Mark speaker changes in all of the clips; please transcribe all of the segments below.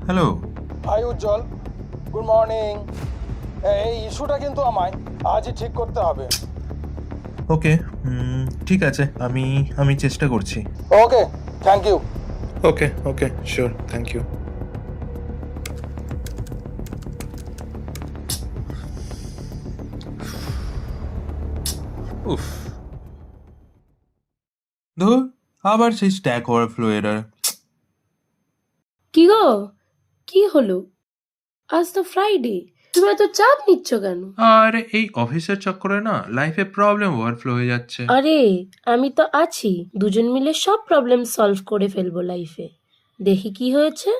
Speaker 1: Hello.
Speaker 2: High উজ্জ্বল, good morning. এই ইস্যুটা কিন্তু আমায় আজই ঠিক করতে হবে।
Speaker 1: ওকে, ঠিক আছে, আমি চেষ্টা করছি।
Speaker 2: Okay, thank you.
Speaker 1: Okay okay, sure, thank you. উফ, ধুর, আবার সেই স্ট্যাক ওভারফ্লো এরর।
Speaker 3: কি গো, কি হলো? আজ তো ফ্রাইডে, তুমি এত চাপ নিচ্ছ কেন?
Speaker 1: আর এই অফিসের চক্করে না লাইফে প্রবলেম ওভারফ্লো হয়ে যাচ্ছে।
Speaker 3: আরে আমি তো আছি, দুজন মিলে সব প্রবলেম সলভ করে ফেলবো লাইফে। দেখি কি হয়েছে।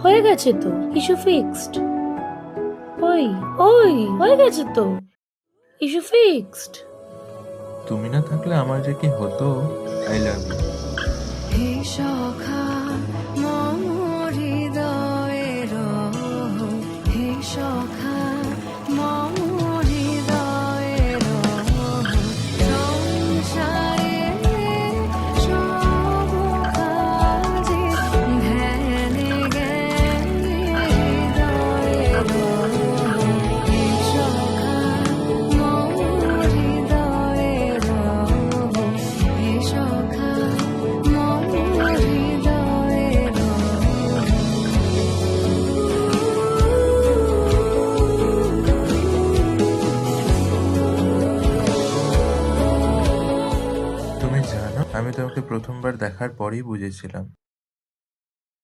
Speaker 3: হয়ে গেছে তো, ইস্যু ফিক্সড। ওই ওই হয়ে গেছে তো, ইস্যু ফিক্সড।
Speaker 1: তুমি না থাকলে আমার যে কি হতো। I love you.
Speaker 4: হে সখা মম হৃদয়ের, হে সখা মম হৃদয়ের, সংসারে সব কাজে ধ্যানে জ্ঞানে হৃদয়ের, হে সখা মম হৃদয়ের, হে সখা মম হৃদয়ের।
Speaker 1: তুমি জানো, আমি তোমাকে প্রথমবার দেখার পরেই বুঝেছিলাম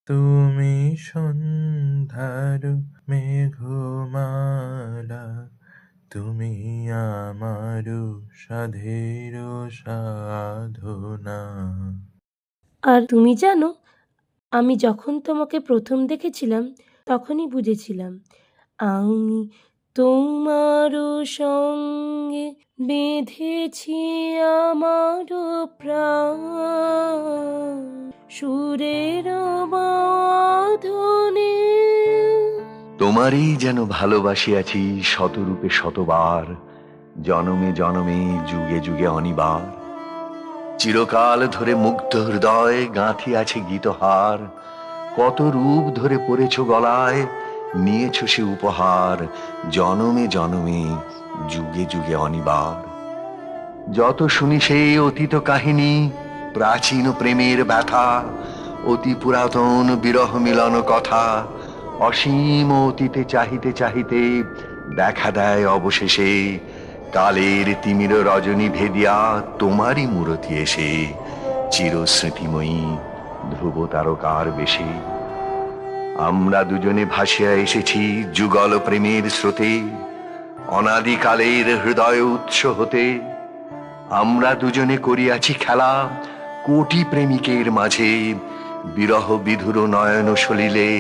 Speaker 1: তুমি সন্ধ্যার মেঘমালা, তুমি আমার সাধের সাধনা।
Speaker 3: আর তুমি জানো, আমি যখন তোমাকে প্রথম দেখেছিলাম তখনই বুঝেছিলাম আমি তোমার সঙ্গে বেঁধেছি আমার প্রাণ সুরের বাঁধনে।
Speaker 5: তোমারই যেন ভালোবাসিয়াছি শতরূপে শতবার, জনমে জনমে যুগে যুগে অনিবার। চিরকাল ধরে মুগ্ধ হৃদয় গাঁথিয়াছে গীতহার, কত রূপ ধরে পড়েছ গলায়, নিয়েছ সে উপহার, জনমে জনমে যুগে যুগে অনিবার। যত শুনি সেই অতীত কাহিনী, প্রাচীন প্রেমের ব্যথা, অতি পুরাতন বিরহ মিলন কথা, অসীম অতীতে চাহিতে চাহিতে দেখা দেয় অবশেষে কালের তিমির রজনী ভেদিয়া তোমারই মূরতি এসে, চিরস্মৃতিময়ী ধ্রুব তারকার বেশে। আমরা দুজনে ভাসিয়া এসেছি যুগল প্রেমের স্রোতে, অনাদিকালের হৃদয় উৎস হতে। আমরা দুজনে করিয়াছি খেলা কোটি প্রেমিকের মাঝে, বিরহ বিধুর নয়ন সলিলে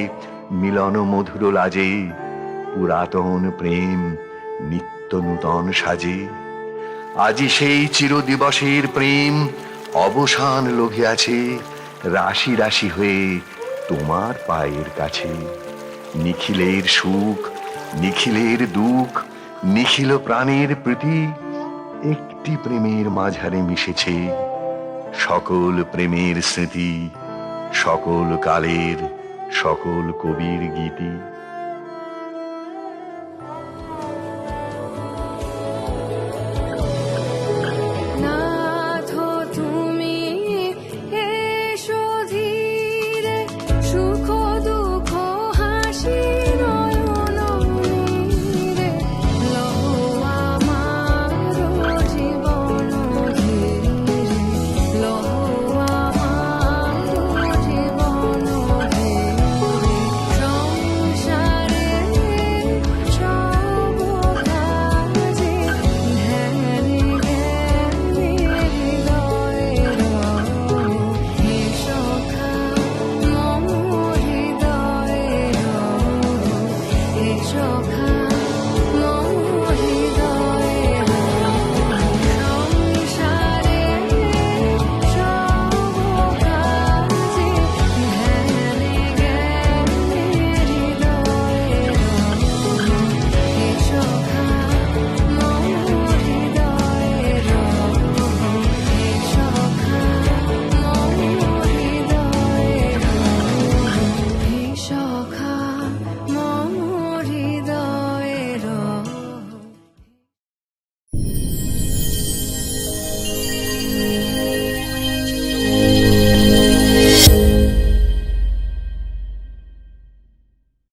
Speaker 5: মিলন মধুর লাজে, পুরাতন প্রেম নিত্য নূতন সাজে। আজি সেই চির দিবসের প্রেম অবসান লভিয়াছে, রাশি রাশি হয়ে তোমার পায়ের কাছে। নিখিলের সুখ নিখিলের দুঃখ, নিখিল প্রাণের প্রীতি, একটি প্রেমের মাঝারে মিশেছে সকল প্রেমের স্মৃতি, সকল কালের সকল কবির গীতি।